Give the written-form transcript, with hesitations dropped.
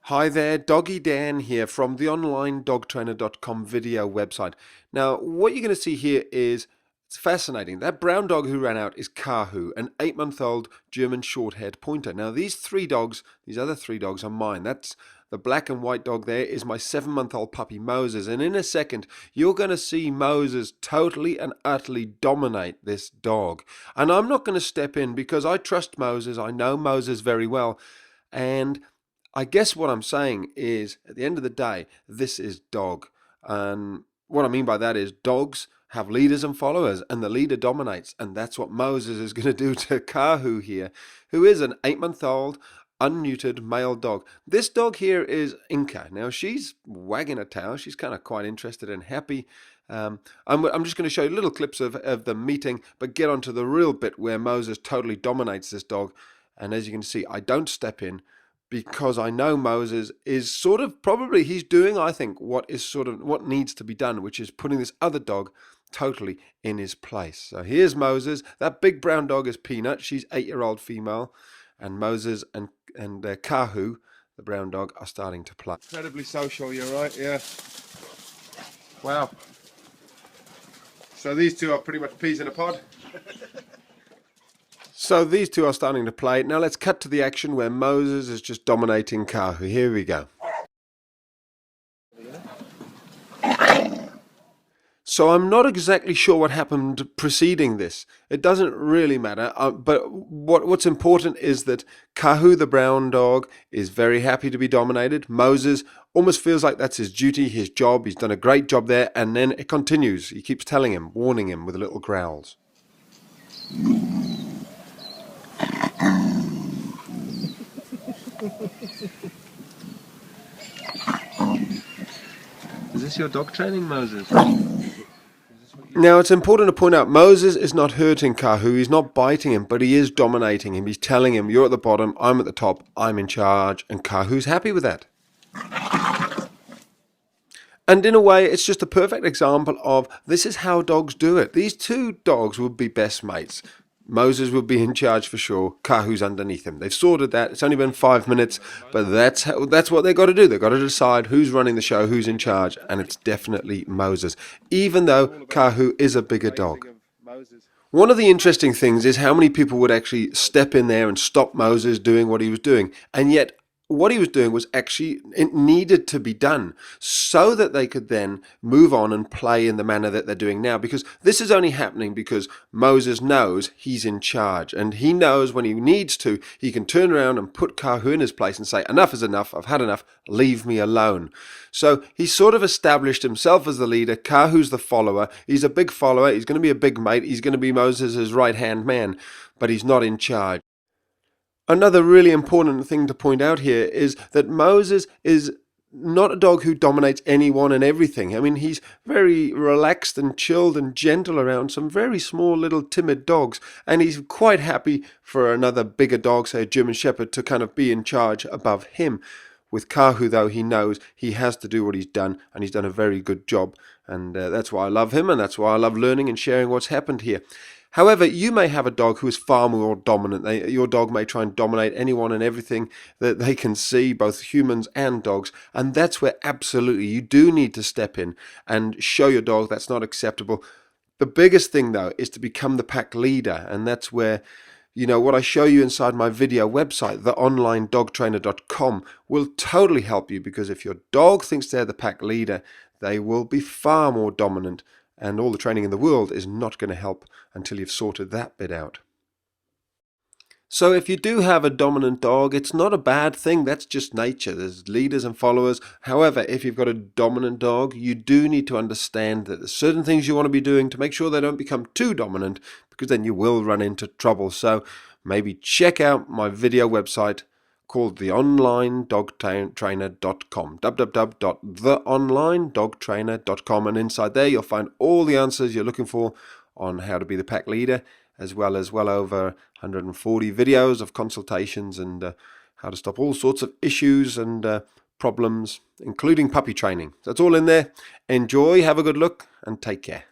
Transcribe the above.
Hi there, Doggy Dan here from the onlinedogtrainer.com video website. Now, what you're going to see here is it's fascinating. That brown dog who ran out is Kahu, an 8-month-old German short-haired pointer. Now, these other three dogs are mine. That's the black and white dog there is my 7-month-old puppy Moses. And in a second, you're going to see Moses totally and utterly dominate this dog. And I'm not going to step in because I trust Moses. I know Moses very well. And I guess what I'm saying is, at the end of the day, this is dog. And what I mean by that is dogs have leaders and followers, and the leader dominates. And that's what Moses is going to do to Kahu here, who is an 8-month-old, unneutered male dog. This dog here is Inca. Now, she's wagging her tail. She's kind of quite interested and happy. I'm just going to show you little clips of the meeting, but get on to the real bit where Moses totally dominates this dog. And as you can see, I don't step in, because I know Moses is he's doing, I think, what needs to be done, which is putting this other dog totally in his place. So here's Moses. That big brown dog is Peanut. She's 8-year-old female. And Moses and Kahu, the brown dog, are starting to play. Incredibly social, you're right, yeah. Wow. So these two are pretty much peas in a pod. So these two are starting to play. Now let's cut to the action where Moses is just dominating Kahu. Here we go. So I'm not exactly sure what happened preceding this. It doesn't really matter. But what's important is that Kahu, the brown dog, is very happy to be dominated. Moses almost feels like that's his duty, his job. He's done a great job there. And then it continues. He keeps telling him, warning him with little growls. Is this your dog training, Moses? Now, it's important to point out Moses is not hurting Kahu. He's not biting him, but he is dominating him. He's telling him, you're at the bottom, I'm at the top, I'm in charge, and Kahu's happy with that. And in a way, it's just a perfect example of this is how dogs do it. These two dogs would be best mates. Moses will be in charge for sure. Kahu's underneath him. They've sorted that. It's only been 5 minutes, but that's what they've got to do. They've got to decide who's running the show, who's in charge, and it's definitely Moses, even though Kahu is a bigger dog. One of the interesting things is how many people would actually step in there and stop Moses doing what he was doing, and yet what he was doing was actually, it needed to be done so that they could then move on and play in the manner that they're doing now, because this is only happening because Moses knows he's in charge, and he knows when he needs to, he can turn around and put Kahu in his place and say, enough is enough, I've had enough, leave me alone. So he's sort of established himself as the leader. Kahu's the follower. He's a big follower. He's going to be a big mate. He's going to be Moses' right-hand man, but he's not in charge. Another really important thing to point out here is that Moses is not a dog who dominates anyone and everything. I mean, he's very relaxed and chilled and gentle around some very small little timid dogs, and he's quite happy for another bigger dog, say a German Shepherd, to kind of be in charge above him. With Kahu, though, he knows he has to do what he's done, and he's done a very good job, and that's why I love him, and that's why I love learning and sharing what's happened here. However, you may have a dog who is far more dominant. Your dog may try and dominate anyone and everything that they can see, both humans and dogs. And that's where absolutely you do need to step in and show your dog that's not acceptable. The biggest thing, though, is to become the pack leader. And that's where, what I show you inside my video website, theonlinedogtrainer.com, will totally help you, because if your dog thinks they're the pack leader, they will be far more dominant. And all the training in the world is not going to help until you've sorted that bit out. So if you do have a dominant dog, it's not a bad thing. That's just nature. There's leaders and followers. However, if you've got a dominant dog, you do need to understand that there's certain things you want to be doing to make sure they don't become too dominant, because then you will run into trouble. So maybe check out my video website called theonlinedogtrainer.com, www.theonlinedogtrainer.com, and inside there you'll find all the answers you're looking for on how to be the pack leader, as well as well over 140 videos of consultations and how to stop all sorts of issues and problems, including puppy training. That's all in there. Enjoy, have a good look, and take care.